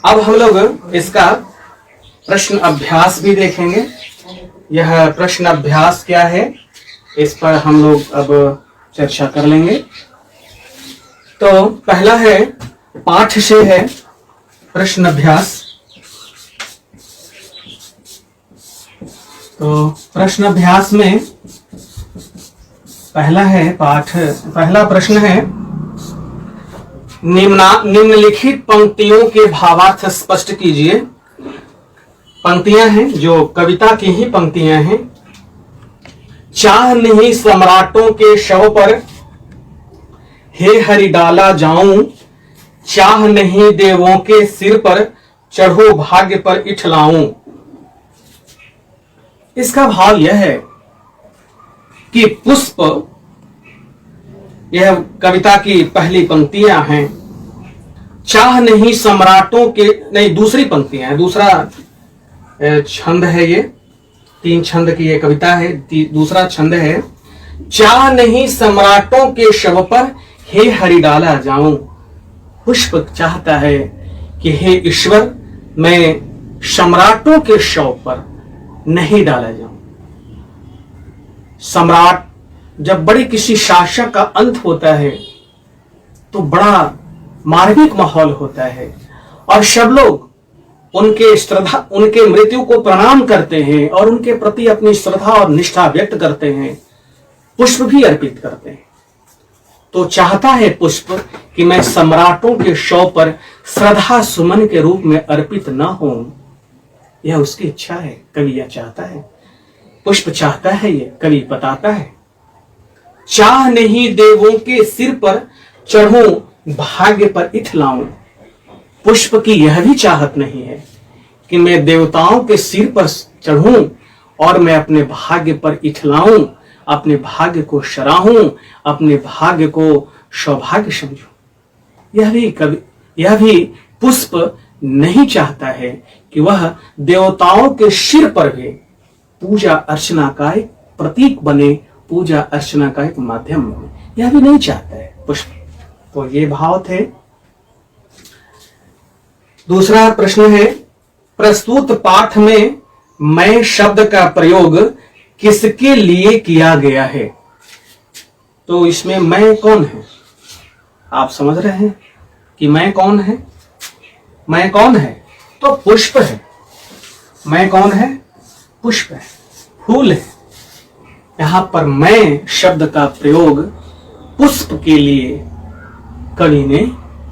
अब हम लोग इसका प्रश्न अभ्यास भी देखेंगे। यह प्रश्न अभ्यास क्या है, इस पर हम लोग अब चर्चा कर लेंगे। तो पहला है, पाठ से है प्रश्न अभ्यास। तो प्रश्न अभ्यास में पहला है पाठ, पहला प्रश्न है, निम्नलिखित पंक्तियों के भावार्थ स्पष्ट कीजिए। पंक्तियां हैं जो कविता की ही पंक्तियां हैं। चाह नहीं सम्राटों के शव पर, हे हरि डाला जाऊं, चाह नहीं देवों के सिर पर, चढ़ो भाग्य पर इठलाऊं। इसका भाव यह है कि पुष्प, यह कविता की पहली पंक्तियां हैं। चाह नहीं सम्राटों के, नहीं दूसरी पंक्तियां हैं, दूसरा छंद है, ये 3 छंद की ये कविता है। दूसरा छंद है, चाह नहीं सम्राटों के शव पर, हे हरि डाला जाऊं। पुष्प चाहता है कि हे ईश्वर, मैं सम्राटों के शव पर नहीं डाला जाऊं। सम्राट, जब बड़े किसी शासक का अंत होता है तो बड़ा मार्मिक माहौल होता है और सब लोग उनके श्रद्धा, उनके मृत्यु को प्रणाम करते हैं और उनके प्रति अपनी श्रद्धा और निष्ठा व्यक्त करते हैं, पुष्प भी अर्पित करते हैं। तो चाहता है पुष्प कि मैं सम्राटों के शव पर श्रद्धा सुमन के रूप में अर्पित न हूं। यह उसकी इच्छा है, कवि यह चाहता है, पुष्प चाहता है, ये कवि बताता है। चाह नहीं देवों के सिर पर, चढ़ूं भाग्य पर इठलाऊं। पुष्प की यह भी चाहत नहीं है कि मैं देवताओं के सिर पर चढ़ूं और मैं अपने भाग्य पर इठलाऊं, अपने भाग्य को सराहूं, अपने भाग्य को सौभाग्य समझूं। यह भी पुष्प नहीं चाहता है कि वह देवताओं के सिर पर भी पूजा अर्चना का एक प्रतीक बने, पूजा अर्चना का एक माध्यम बने। यह भी नहीं चाहता है पुष्प। तो ये भाव थे। दूसरा प्रश्न है, प्रस्तुत पाठ में मैं शब्द का प्रयोग किसके लिए किया गया है? तो इसमें मैं कौन है? आप समझ रहे हैं कि मैं कौन है? मैं कौन है? तो पुष्प है। मैं कौन है? पुष्प है, फूल है। यहां पर मैं शब्द का प्रयोग पुष्प के लिए कवि ने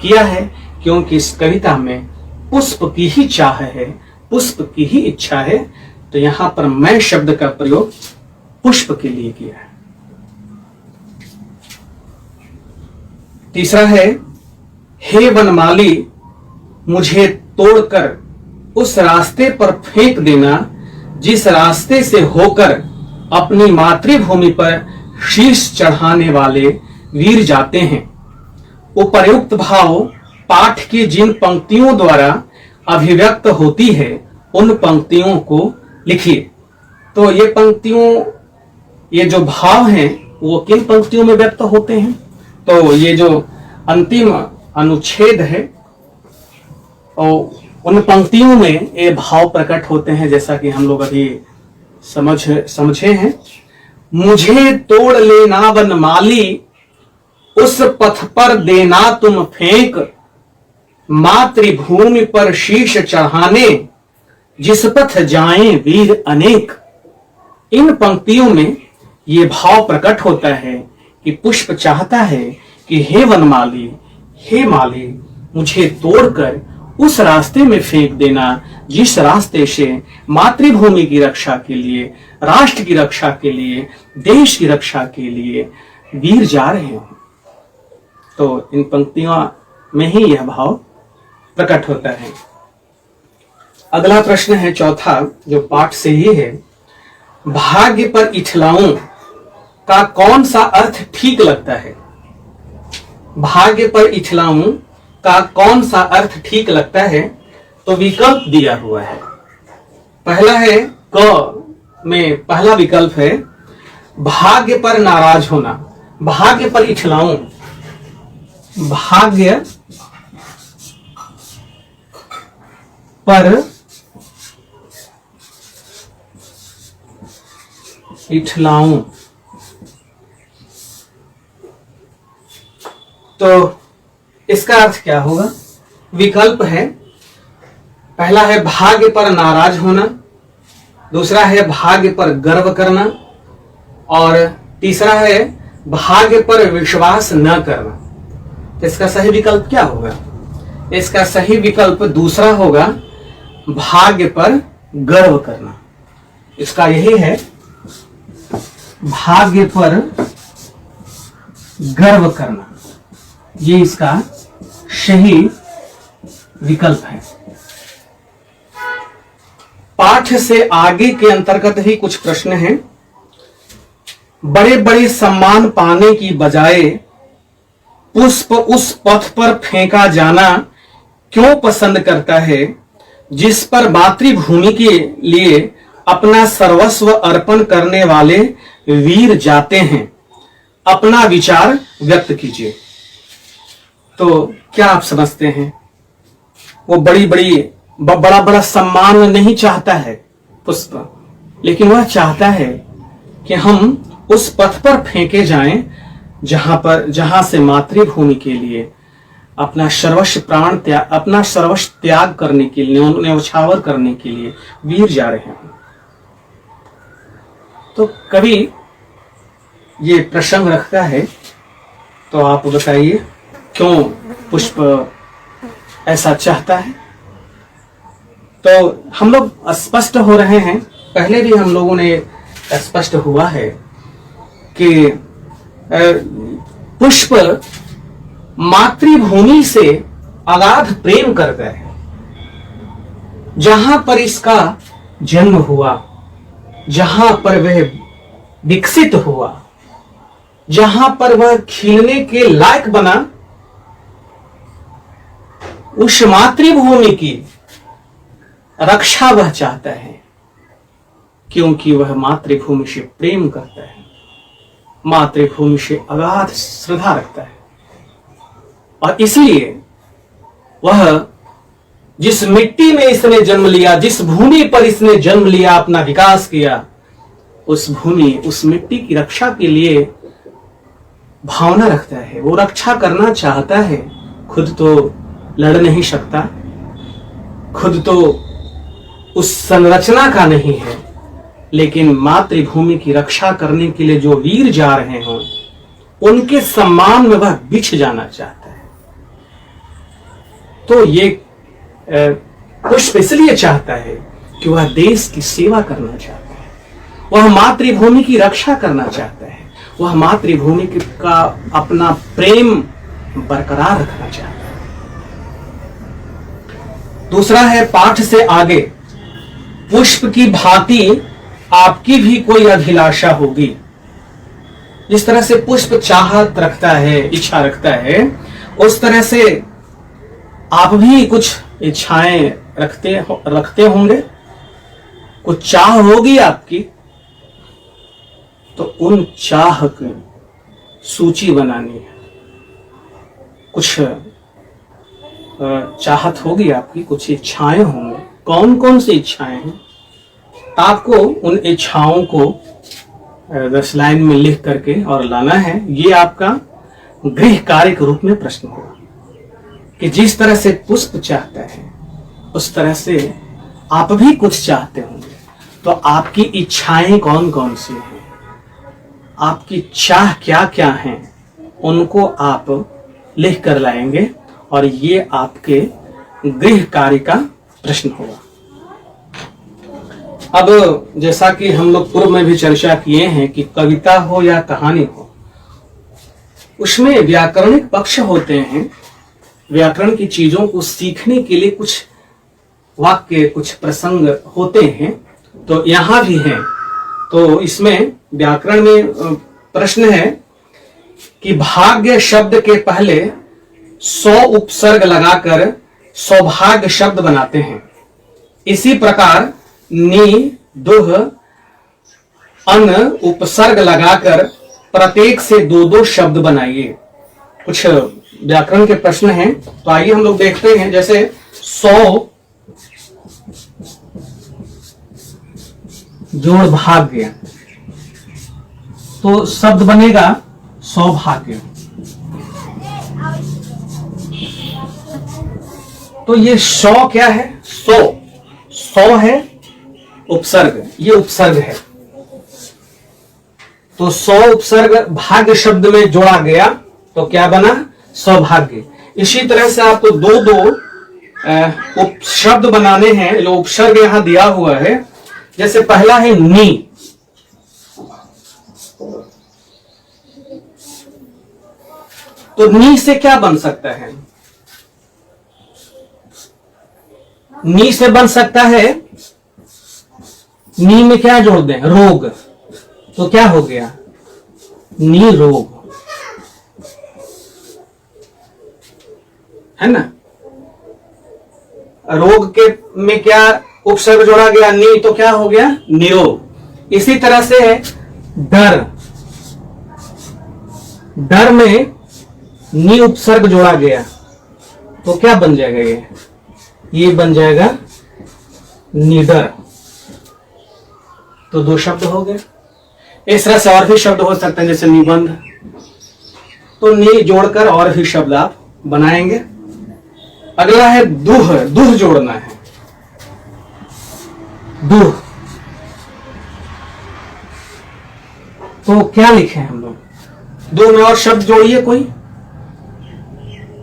किया है, क्योंकि इस कविता में पुष्प की ही चाह है, पुष्प की ही इच्छा है। तो यहां पर मैं शब्द का प्रयोग पुष्प के लिए किया है। तीसरा है, हे वनमाली, मुझे तोड़कर उस रास्ते पर फेंक देना जिस रास्ते से होकर अपनी मातृभूमि पर शीश चढ़ाने वाले वीर जाते हैं। उपर्युक्त भाव पाठ की जिन पंक्तियों द्वारा अभिव्यक्त होती है, उन पंक्तियों को लिखिए। तो ये पंक्तियों, ये जो भाव हैं वो किन पंक्तियों में व्यक्त होते हैं? तो ये जो अंतिम अनुच्छेद है और उन पंक्तियों में ये भाव प्रकट होते हैं, जैसा कि हम लोग अभी समझे हैं। मुझे तोड़ लेना वनमाली, उस पथ पर देना तुम फेंक, मातृभूमि पर शीश चढ़ाने जिस पथ जाएं वीर अनेक। इन पंक्तियों में ये भाव प्रकट होता है कि पुष्प चाहता है कि हे वनमाली, हे माली, मुझे तोड़कर उस रास्ते में फेंक देना जिस रास्ते से मातृभूमि की रक्षा के लिए, राष्ट्र की रक्षा के लिए, देश की रक्षा के लिए वीर जा रहे हो। तो इन पंक्तियों में ही यह भाव प्रकट होता है। अगला प्रश्न है चौथा, जो पाठ से ही है, भाग्य पर इठलाऊं का कौन सा अर्थ ठीक लगता है? भाग्य पर इठलाऊं का कौन सा अर्थ ठीक लगता है? तो विकल्प दिया हुआ है। पहला है, क में पहला विकल्प है भाग्य पर नाराज होना। भाग्य पर इठलाऊं, भाग्य पर इठलाऊं। तो इसका अर्थ क्या होगा? विकल्प है, पहला है भाग्य पर नाराज होना, दूसरा है भाग्य पर गर्व करना, और तीसरा है भाग्य पर विश्वास न करना। इसका सही विकल्प क्या होगा? इसका सही विकल्प दूसरा होगा, भाग्य पर गर्व करना। इसका यही है, भाग्य पर गर्व करना, ये इसका सही विकल्प है। पाठ से आगे के अंतर्गत ही कुछ प्रश्न हैं। बड़े बड़े सम्मान पाने की बजाय पुष्प उस पथ पर फेंका जाना क्यों पसंद करता है जिस पर मातृभूमि के लिए अपना सर्वस्व अर्पण करने वाले वीर जाते हैं? अपना विचार व्यक्त कीजिए। तो क्या आप समझते हैं, वो बड़ा बड़ा सम्मान नहीं चाहता है पुष्प, लेकिन वह चाहता है कि हम उस पथ पर फेंके जाएं जहां से मातृभूमि के लिए अपना सर्वस्व त्याग करने के लिए, न्यौछावर करने के लिए वीर जा रहे हैं। तो कवि ये प्रसंग रखता है, तो आप बताइए क्यों पुष्प ऐसा चाहता है? तो हम लोग स्पष्ट हो रहे हैं, पहले भी हम लोगों ने स्पष्ट हुआ है कि पुष्प मातृभूमि से अगाध प्रेम करता है। जहां पर इसका जन्म हुआ, जहां पर वह विकसित हुआ, जहां पर वह खिलने के लायक बना, उस मातृभूमि की रक्षा वह चाहता है, क्योंकि वह मातृभूमि से प्रेम करता है, मातृभूमि से अगाध श्रद्धा रखता है। और इसलिए वह जिस मिट्टी में इसने जन्म लिया, जिस भूमि पर इसने जन्म लिया, अपना विकास किया, उस भूमि, उस मिट्टी की रक्षा के लिए भावना रखता है, वो रक्षा करना चाहता है। खुद तो लड़ नहीं सकता, खुद तो उस संरचना का नहीं है, लेकिन मातृभूमि की रक्षा करने के लिए जो वीर जा रहे हों, उनके सम्मान में वह बिछ जाना चाहता है। तो ये पुष्प इसलिए चाहता है कि वह देश की सेवा करना चाहता है, वह मातृभूमि की रक्षा करना चाहता है, वह मातृभूमि का अपना प्रेम बरकरार रखना चाहता है। दूसरा है, पाठ से आगे, पुष्प की भांति आपकी भी कोई अभिलाषा होगी। जिस तरह से पुष्प चाहत रखता है, इच्छा रखता है, उस तरह से आप भी कुछ इच्छाएं रखते होंगे, कुछ चाह होगी आपकी। तो उन चाह की सूची बनानी है। कुछ चाहत होगी आपकी, कुछ इच्छाएं होंगी। कौन कौन सी इच्छाएं हैं? आपको उन इच्छाओं को 10 लाइन में लिख करके और लाना है। ये आपका गृह कार्य के रूप में प्रश्न होगा कि जिस तरह से पुष्प चाहता है, उस तरह से आप भी कुछ चाहते होंगे। तो आपकी इच्छाएं कौन कौन सी हैं, आपकी चाह क्या क्या हैं, उनको आप लिख कर लाएंगे और ये आपके गृह कार्य का प्रश्न होगा। अब जैसा कि हम लोग पूर्व में भी चर्चा किए हैं कि कविता हो या कहानी हो, उसमें व्याकरणिक पक्ष होते हैं। व्याकरण की चीजों को सीखने के लिए कुछ वाक्य, कुछ प्रसंग होते हैं, तो यहां भी हैं। तो इसमें व्याकरण में प्रश्न है कि भाग्य शब्द के पहले 100 उपसर्ग लगाकर सौभाग्य शब्द बनाते हैं। इसी प्रकार नि, दुह, अन उपसर्ग लगाकर प्रत्येक से 2-2 शब्द बनाइए। कुछ व्याकरण के प्रश्न हैं, तो आइए हम लोग देखते हैं। जैसे 100 जोड़ भाग्य, तो शब्द बनेगा सौभाग्य। तो ये सौ क्या है? सौ है उपसर्ग, ये उपसर्ग है। तो सौ उपसर्ग भाग्य शब्द में जोड़ा गया तो क्या बना? सौभाग्य। इसी तरह से आपको दो उपशब्द बनाने हैं, जो उपसर्ग यहां दिया हुआ है। जैसे पहला है नी, तो नी से क्या बन सकता है? नी से बन सकता है, नी में क्या जोड़ दें? रोग, तो क्या हो गया? नी रोग, है ना। रोग के में क्या उपसर्ग जोड़ा गया? नी, तो क्या हो गया? निरोग। इसी तरह से डर, डर में नी उपसर्ग जोड़ा गया तो क्या बन जाएगा? ये बन जाएगा निडर। तो दो शब्द हो गए। इस तरह से और भी शब्द हो सकते हैं, जैसे निबंध। तो नी जोड़कर और भी शब्द आप बनाएंगे। अगला है दुह, दुह जोड़ना है। दुह, तो क्या लिखे हम लोग? दुह में और शब्द जोड़िए, कोई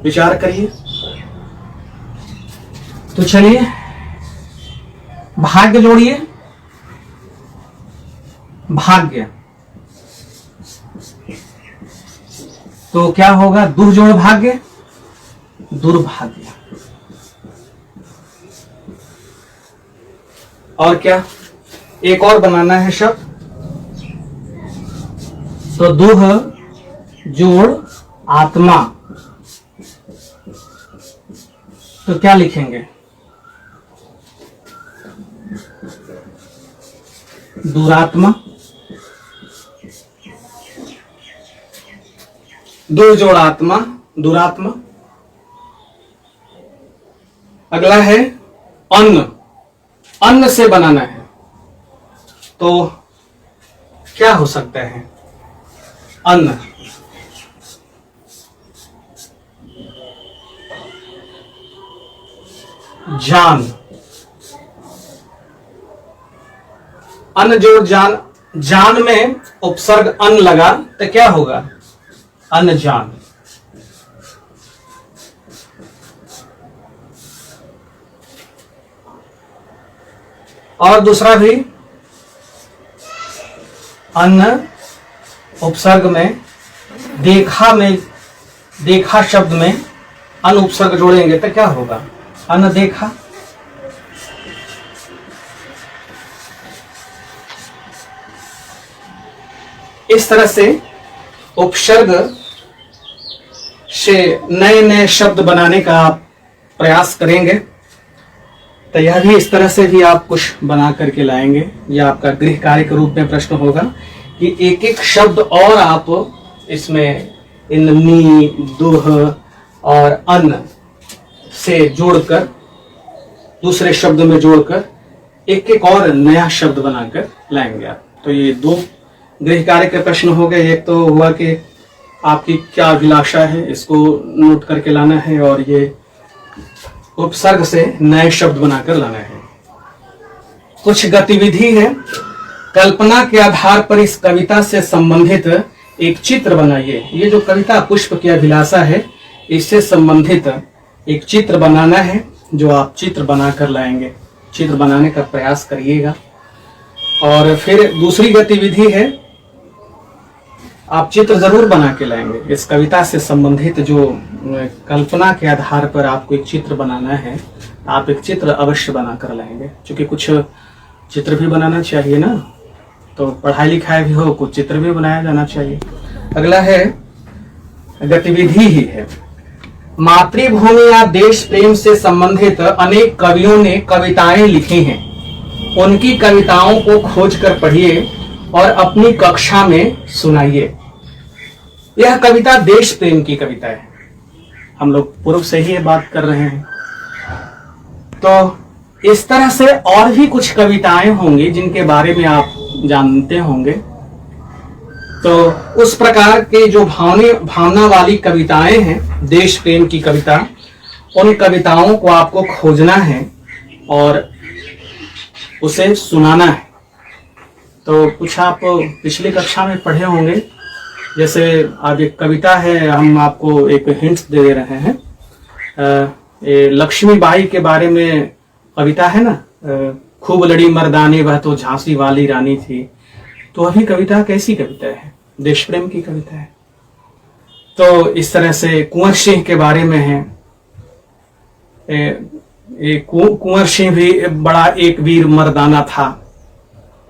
विचार करिए। तो चलिए, भाग्य जोड़िए, भाग्य। तो क्या होगा? दुह जोड़ भाग्य, दुर्भाग्य। और क्या? एक और बनाना है शब्द। तो दुह जोड़ आत्मा, तो क्या लिखेंगे? दुरात्मा। दो जोड़ आत्मा, दुरात्मा। अगला है अन्न, अन्न से बनाना है तो क्या हो सकता है? अन्न, जान, अन्न जोड़ जान। जान में उपसर्ग अन्न लगा तो क्या होगा? अन्न जान। और दूसरा भी अन्न उपसर्ग में, देखा शब्द में अन्न उपसर्ग जोड़ेंगे तो क्या होगा? अन्न देखा। इस तरह से उपसर्ग से नए नए शब्द बनाने का आप प्रयास करेंगे। तो यह भी इस तरह से भी आप कुछ बना करके लाएंगे। यह आपका गृह कार्य के रूप में प्रश्न होगा कि एक एक शब्द और आप इसमें इन नी, दुह और अन्न से जोड़कर, दूसरे शब्द में जोड़कर एक एक और नया शब्द बनाकर लाएंगे आप। तो ये दो गृह कार्य के प्रश्न हो गए। एक तो हुआ कि आपकी क्या अभिलाषा है, इसको नोट करके लाना है, और ये उपसर्ग से नए शब्द बनाकर लाना है। कुछ गतिविधि है। कल्पना के आधार पर इस कविता से संबंधित एक चित्र बनाइए। ये जो कविता पुष्प की अभिलाषा है, इससे संबंधित एक चित्र बनाना है, जो आप चित्र बनाकर लाएंगे। चित्र बनाने का प्रयास करिएगा। और फिर दूसरी गतिविधि है, आप चित्र जरूर बना के लाएंगे। इस कविता से संबंधित जो कल्पना के आधार पर आपको एक चित्र बनाना है, आप एक चित्र अवश्य बना कर लाएंगे। क्योंकि कुछ चित्र भी बनाना चाहिए ना, तो पढ़ाई लिखाई भी हो, कुछ चित्र भी बनाया जाना चाहिए। अगला है गतिविधि ही है। मातृभूमि या देश प्रेम से संबंधित अनेक कवियों ने कविताएं लिखी हैं। उनकी कविताओं को खोज कर पढ़िए और अपनी कक्षा में सुनाइए। यह कविता देश प्रेम की कविता है। हम लोग पूर्व से ही बात कर रहे हैं। तो इस तरह से और भी कुछ कविताएं होंगी जिनके बारे में आप जानते होंगे। तो उस प्रकार के जो भावना वाली कविताएं हैं, देश प्रेम की कविता, उन कविताओं को आपको खोजना है और उसे सुनाना है। तो कुछ आप पिछली कक्षा में पढ़े होंगे, जैसे आज एक कविता है, हम आपको एक हिंट्स दे रहे हैं। लक्ष्मीबाई के बारे में कविता है ना, खूब लड़ी मर्दानी वह तो झांसी वाली रानी थी। तो अभी कविता कैसी कविता है? देश प्रेम की कविता है। तो इस तरह से कुंवर सिंह के बारे में है। कुंवर सिंह भी बड़ा एक वीर मर्दाना था,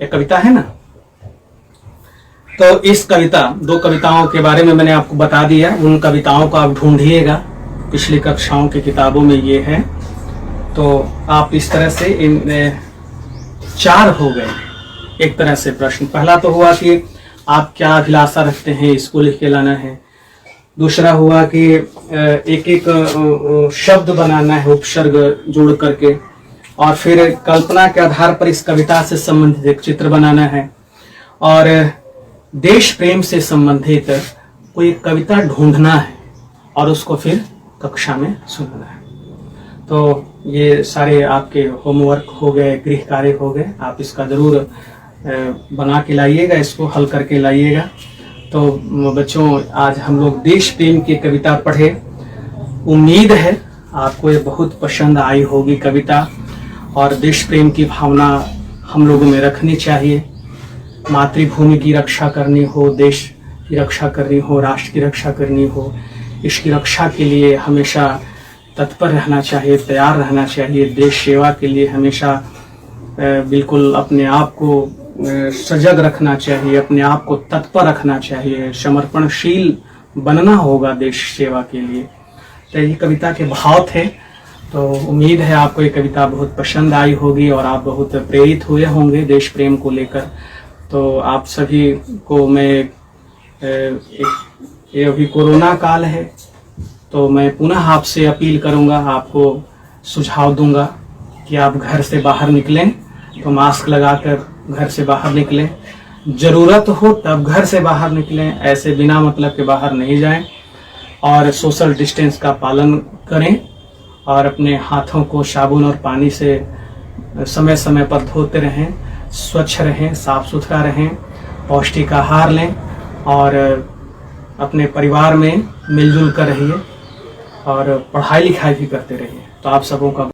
एक कविता है ना। तो इस कविता, दो कविताओं के बारे में मैंने आपको बता दिया, उन कविताओं को आप ढूंढिएगा, पिछली कक्षाओं की किताबों में ये है। तो आप इस तरह से इन 4 हो गए एक तरह से प्रश्न। पहला तो हुआ कि आप क्या अभिलाषा रखते हैं, स्कूल कहलाना है। दूसरा हुआ कि एक एक शब्द बनाना है, उपसर्ग जोड़ करके, और फिर कल्पना के आधार पर इस कविता से संबंधित एक चित्र बनाना है, और देश प्रेम से संबंधित कोई कविता ढूंढना है और उसको फिर कक्षा में सुनना है। तो ये सारे आपके होमवर्क हो गए, गृह कार्य हो गए। आप इसका जरूर बना के लाइएगा, इसको हल करके लाइएगा। तो बच्चों, आज हम लोग देश प्रेम की कविता पढ़े। उम्मीद है आपको ये बहुत पसंद आई होगी कविता। और देश प्रेम की भावना हम लोगों में रखनी चाहिए। मातृभूमि की रक्षा करनी हो, देश की रक्षा करनी हो, राष्ट्र की रक्षा करनी हो, इसकी रक्षा के लिए हमेशा तत्पर रहना चाहिए, तैयार रहना चाहिए। देश सेवा के लिए हमेशा बिल्कुल अपने आप को सजग रखना चाहिए, अपने आप को तत्पर रखना चाहिए, समर्पणशील बनना होगा देश सेवा के लिए। तो ये कविता के भाव थे। तो उम्मीद है आपको ये कविता बहुत पसंद आई होगी और आप बहुत प्रेरित हुए होंगे देश प्रेम को लेकर। तो आप सभी को मैं ये अभी कोरोना काल है, तो मैं पुनः आपसे अपील करूंगा, आपको सुझाव दूंगा कि आप घर से बाहर निकलें तो मास्क लगाकर घर से बाहर निकलें। जरूरत हो तब घर से बाहर निकलें, ऐसे बिना मतलब के बाहर नहीं जाएं। और सोशल डिस्टेंस का पालन करें और अपने हाथों को साबुन और पानी से समय समय पर धोते रहें, स्वच्छ रहें, साफ सुथरा रहें, पौष्टिक आहार लें और अपने परिवार में मिलजुल कर रहिए और पढ़ाई लिखाई भी करते रहिए। तो आप सबों का